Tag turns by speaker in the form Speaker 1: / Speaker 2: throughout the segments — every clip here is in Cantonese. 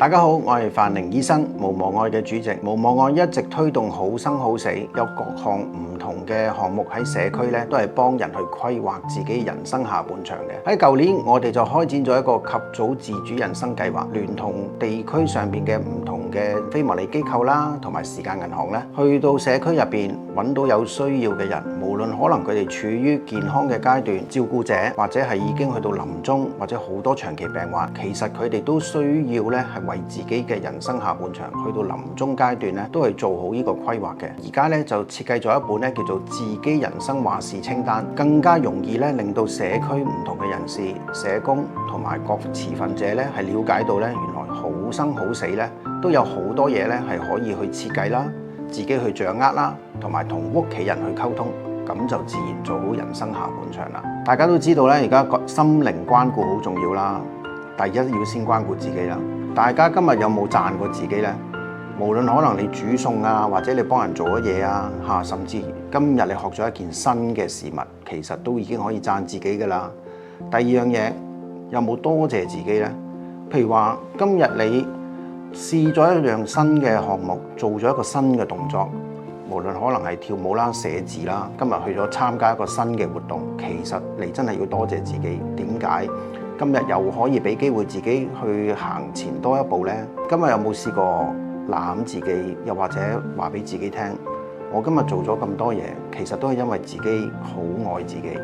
Speaker 1: 大家好，我係范寧醫生，無望愛嘅主席。無望愛一直推動好生好死，有各項唔同嘅項目喺社區咧，都係幫人去規劃自己人生下半場嘅。喺舊年，我哋就開展咗一個及早自主人生計劃，聯同地區上邊嘅唔同嘅非牟利機構啦，同埋時間銀行咧，去到社區入邊揾到有需要嘅人，無論可能佢哋處於健康嘅階段，照顧者或者係已經去到臨終，或者好多長期病患，其實佢哋都需要咧係為自己嘅人生下半場去到臨終階段咧，都係做好呢個規劃嘅。而家咧就設計咗一本咧叫做《自己人生話事清單》，更加容易咧令到社區唔同嘅人士、社工同埋各持份者咧係了解到咧，原來好生好死咧都有好多嘢咧係可以去設計啦，自己去掌握啦，同埋同屋企人去溝通，咁就自然做好人生下半場啦。大家都知道咧，而家心靈關顧好重要啦，第一要先關顧自己啦。大家今日有冇讚過自己呢？無論可能你煮餸啊，或者你幫人做咗嘢啊，甚至今日你學咗一件新嘅事物，其實都已經可以讚自己噶啦。第二樣嘢，有冇多謝自己呢？譬如話今日你試咗一樣新嘅項目，做咗一個新嘅動作，無論可能係跳舞啦、寫字啦，今日去咗參加一個新嘅活動，其實你真係要多謝自己。點解？今日又可以俾機會自己去行前多一步呢？今日有冇試過攬自己，又或者話俾自己聽，我今日做咗咁多嘢，其實都係因為自己好愛自己。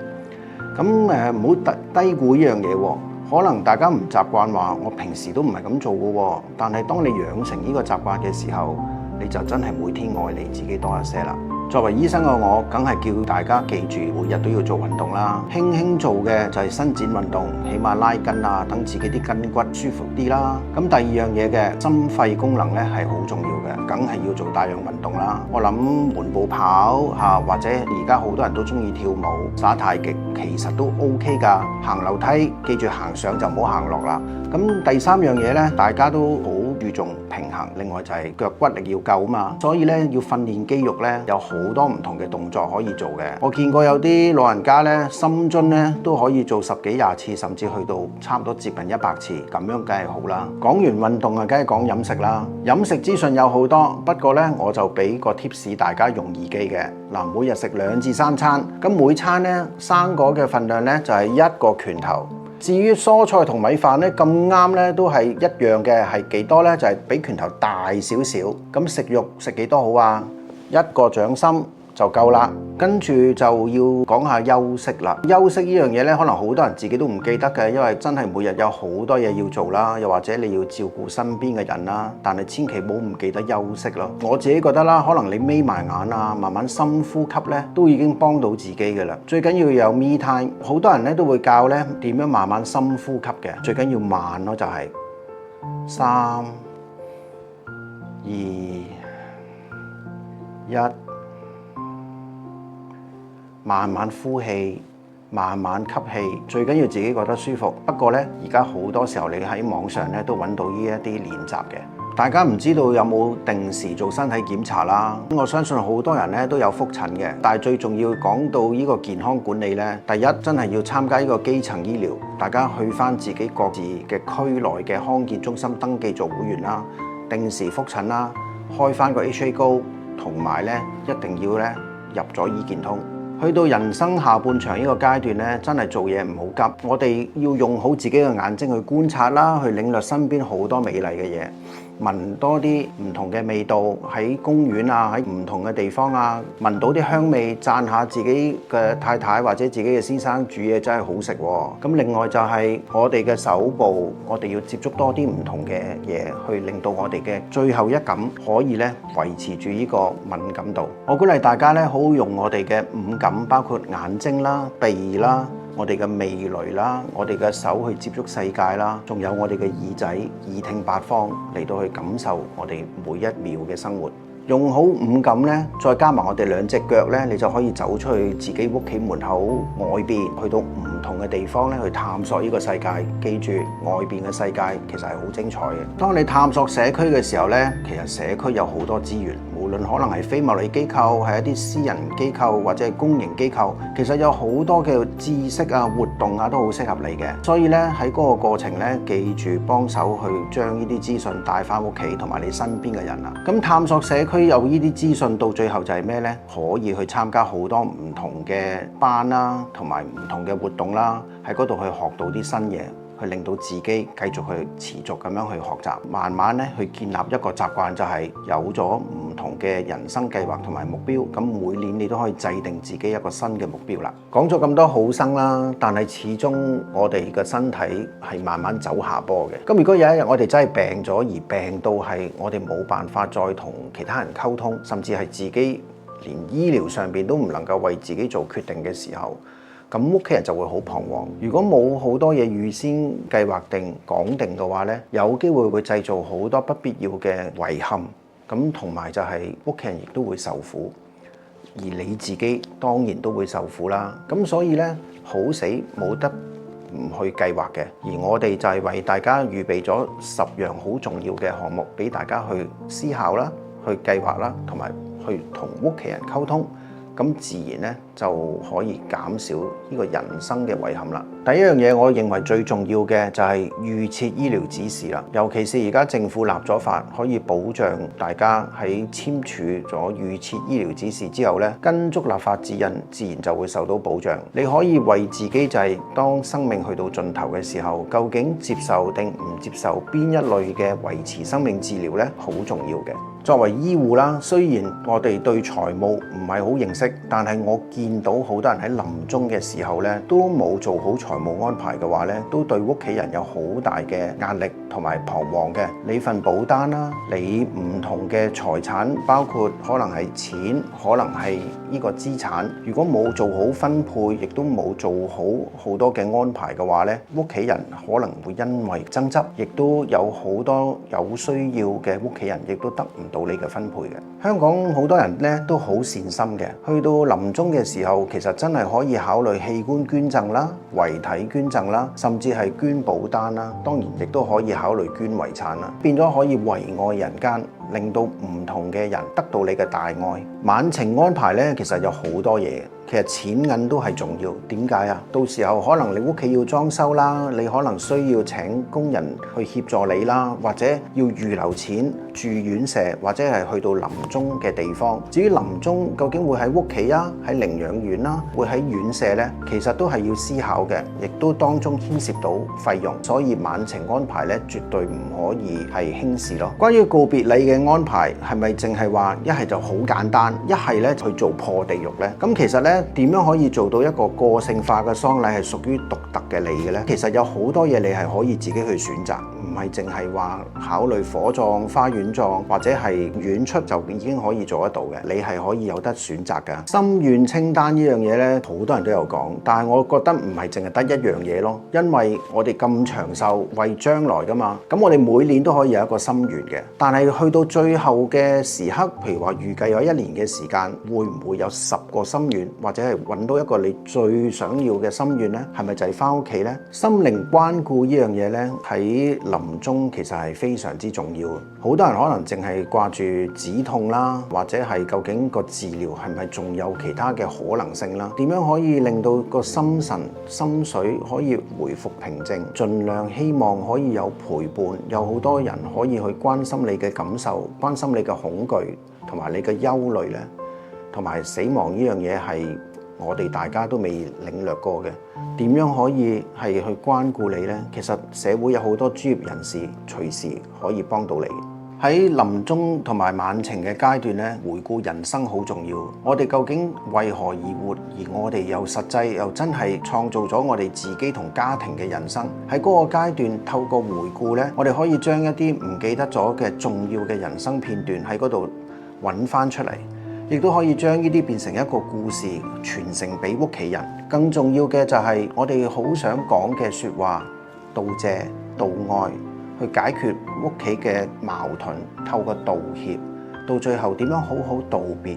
Speaker 1: 咁唔好低估呢樣嘢喎。可能大家唔習慣話，我平時都唔係咁做嘅喎。但係當你養成呢個習慣嘅時候，你就真係每天愛你自己多一些啦。作為醫生嘅我，梗係叫大家記住，每日都要做運動啦。輕輕做嘅就係伸展運動，起碼拉筋啊，等自己啲筋骨舒服啲啦。咁第二樣嘢嘅心肺功能咧係好重要嘅，梗係要做大量運動啦。我諗緩步跑或者而家好多人都中意跳舞、耍太極，其實都 OK 㗎。行樓梯記住行上就唔好行落啦。咁第三樣嘢咧，大家都好注重平衡，另外就係腳骨力要夠啊嘛，所以咧要訓練肌肉咧，有好多唔同嘅動作可以做嘅。我見過有啲老人家咧，深蹲咧都可以做10幾20次，甚至去到差唔多接近100次，咁樣梗係好啦。講完運動啊，梗係講飲食啦。飲食資訊有好多，不過咧我就俾個 tips 大家容易記嘅。嗱，每日食2至3餐，咁每餐咧生果嘅份量咧就係1個拳頭。至於蔬菜同米飯咧，咁啱咧都係一樣嘅，係幾多咧？就係比拳頭大少少。咁食肉食幾多好啊？1個掌心就夠啦。跟住就要講下休息啦。休息呢樣嘢咧，可能好多人自己都唔記得嘅，因為真係每日有好多嘢要做啦，又或者你要照顧身邊嘅人啦。但係千祈唔好唔記得休息咯。我自己覺得啦，可能你眯埋眼啊，慢慢深呼吸咧，都已經幫到自己嘅啦。最緊要有 me time。好多人咧都會教咧點樣慢慢深呼吸嘅，最緊要慢咯，就係3、2、1。慢慢呼氣，慢慢吸氣，最緊要自己覺得舒服。不過呢，而家好多時候你喺網上咧都揾到呢一啲練習嘅。大家唔知道有冇定時做身體檢查啦？我相信好多人咧都有覆診嘅。但係最重要講到呢個健康管理呢，第一真係要參加呢個基層醫療，大家去返自己各自嘅區內嘅康健中心登記做會員啦，定時覆診啦，開返個 HA 高，同埋呢一定要呢入咗醫健通。去到人生下半場呢個階段咧，真係做嘢唔好急，我哋要用好自己嘅眼睛去觀察啦，去領略身邊好多美麗嘅嘢，聞多啲唔同嘅味道，喺公園啊，喺唔同嘅地方啊，聞到啲香味，讚下自己嘅太太或者自己嘅先生煮嘢真係好食喎。咁另外就係我哋嘅手部，我哋要接觸多啲唔同嘅嘢，去令到我哋嘅最後一感可以咧維持住呢個敏感度。我鼓勵大家咧，好好用我哋嘅五感。包括眼睛啦、鼻啦、我哋嘅味蕾啦、我哋嘅手去接觸世界啦，仲有我哋嘅耳仔、耳聽八方嚟到去感受我哋每一秒嘅生活。用好五感咧，再加埋我哋2隻腳咧，你就可以走出去自己屋企門口外邊，去到唔同嘅地方咧去探索呢個世界。記住，外邊嘅世界其實係好精彩嘅。當你探索社區嘅時候咧，其實社區有好多資源，無論論可能係非牟利機構，係一啲私人機構或者係公營機構，其實有好多嘅知識啊、活動啊都好適合你嘅。所以咧喺嗰個過程咧，記住幫手去將呢啲資訊帶翻屋企同埋你身邊嘅人啦。咁探索社區有呢啲資訊，到最後就係咩呢？可以去參加好多唔同嘅班啦，同埋唔同嘅活動啦，喺嗰度去學到啲新嘢。去令到自己繼續去持續咁樣去學習，慢慢咧去建立一個習慣，就係有咗唔同嘅人生計劃同埋目標。咁每年你都可以制定自己一個新嘅目標啦。講咗咁多好生啦，但係始終我哋嘅身體係慢慢走下坡嘅。咁如果有一日我哋真係病咗，而病到係我哋冇辦法再同其他人溝通，甚至係自己連醫療上邊都唔能夠為自己做決定嘅時候，咁屋企人就會好彷徨。如果冇好多嘢預先計劃定講定嘅話呢，有機會製造好多不必要嘅遺憾。咁同埋就係屋企人亦都會受苦，而你自己當然都會受苦啦。咁所以呢，好死冇得唔去計劃嘅。而我哋就係為大家預備咗10樣好重要嘅項目俾大家去思考啦、去計劃啦，同埋去同屋企人溝通。咁自然咧就可以減少呢個人生嘅遺憾啦。第一樣嘢，我認為最重要嘅就係預設醫療指示啦。尤其是而家政府立咗法，可以保障大家喺簽署咗預設醫療指示之後咧，跟足立法指引，自然就會受到保障。你可以為自己就係當生命去到盡頭嘅時候，究竟接受定唔接受邊一類嘅維持生命治療咧，好重要嘅。作為醫護啦，雖然我哋對財務唔係好認識，但係我見到好多人喺臨終嘅時候咧，都冇做好財務安排嘅話咧，都對屋企人有好大嘅壓力同埋彷徨嘅。你份保單啦，你唔同嘅財產，包括可能係錢，可能係呢個資產，如果冇做好分配，亦都冇做好多嘅安排嘅話咧，屋企人可能會因為爭執，亦都有好多有需要嘅屋企人，亦都得唔到你嘅分配嘅。香港好多人咧都好善心嘅，去到臨終嘅時候，其實真係可以考慮器官捐贈啦、遺體捐贈啦，甚至係捐保單啦。當然亦都可以考慮捐遺產啦，變咗可以遺愛人間，令到唔同嘅人得到你嘅大愛。晚程安排咧，其實有好多嘢。其實錢銀都係重要，點解啊？到時候可能你屋企要裝修啦，你可能需要請工人去協助你啦，或者要預留錢住院舍，或者係去到臨終嘅地方。至於臨終究竟會喺屋企啊，喺寧養院啦，會喺院舍呢？其實都係要思考嘅，亦都當中牽涉到費用，所以晚程安排咧絕對唔可以係輕視咯。關於告別禮嘅安排，係咪淨係話一係就好簡單，一係咧去做破地獄呢？咁其實咧，點樣可以做到一個個性化嘅喪禮係屬於獨特嘅你嘅呢？其實有好多嘢你係可以自己去選擇，唔係淨係話考慮火葬、花園葬或者係遠出就已經可以做得到嘅。你係可以有得選擇㗎。心願清單呢樣嘢呢，好多人都有講，但係我覺得唔係淨係得一樣嘢咯，因為我哋咁長壽為將來㗎嘛，咁我哋每年都可以有一個心願嘅，但係去到最後嘅時刻，譬如話預計有1年嘅時間，會唔會有10個心願，或者係揾到一個你最想要嘅心願呢？係咪就係翻屋企呢？心靈關顧呢樣嘢呢，喺臨終其實係非常之重要。好多人可能淨係掛住止痛啦，或者係究竟個治療係咪仲有其他嘅可能性啦？點樣可以令到個心神心水可以回復平靜？盡量希望可以有陪伴，有好多人可以去關心你嘅感受，關心你嘅恐懼同埋你嘅憂慮呢。同埋死亡呢樣嘢係我哋大家都未領略過嘅，點樣可以係去關顧你呢？其實社會有好多專業人士隨時可以幫到你。喺臨終同埋晚程嘅階段咧，回顧人生好重要。我哋究竟為何而活？而我哋又實際又真係創造咗我哋自己同家庭嘅人生。喺嗰個階段，透過回顧咧，我哋可以將一啲唔記得咗嘅重要嘅人生片段喺嗰度揾翻出嚟。亦都可以將呢啲變成一個故事，傳承俾屋企人。更重要嘅就係我哋好想講嘅説話，道謝、道愛，去解決屋企嘅矛盾，透過道歉，到最後點樣好好道別，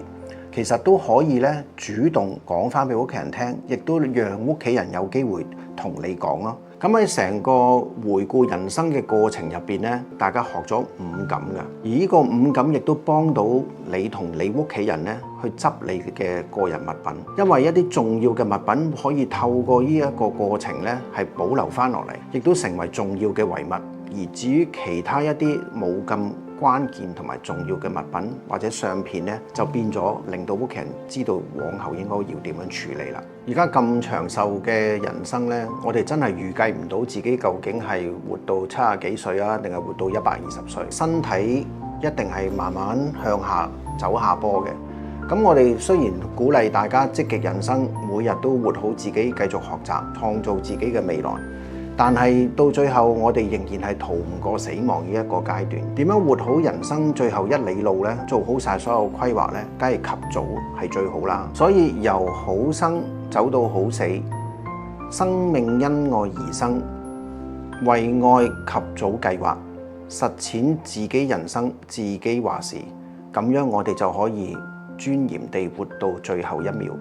Speaker 1: 其實都可以咧主動講翻俾屋企人聽，亦都讓屋企人有機會同你講咯。咁喺成個回顧人生嘅過程入邊咧，大家學咗五感㗎，而呢個五感亦都幫到你同你屋企人咧去執你嘅個人物品，因為一啲重要嘅物品可以透過呢一個過程咧係保留翻落嚟，亦都成為重要嘅遺物。而至於其他一啲冇咁關鍵同埋重要嘅物品或者相片咧，就變咗令到屋企人知道往後應該要點樣處理啦。而家咁長壽嘅人生咧，我哋真係預計唔到自己究竟係活到70幾歲啊，定係活到120歲。身體一定係慢慢向下走下坡嘅。咁我哋雖然鼓勵大家積極人生，每日都活好自己，繼續學習，創造自己嘅未來。但係到最後，我哋仍然係逃唔過死亡呢一個階段。點樣活好人生最後一里路呢？做好晒所有規劃呢，梗係及早係最好啦。所以由好生走到好死，生命因愛而生，為愛及早計劃，實踐自己人生，自己話事。咁樣我哋就可以尊嚴地活到最後一秒。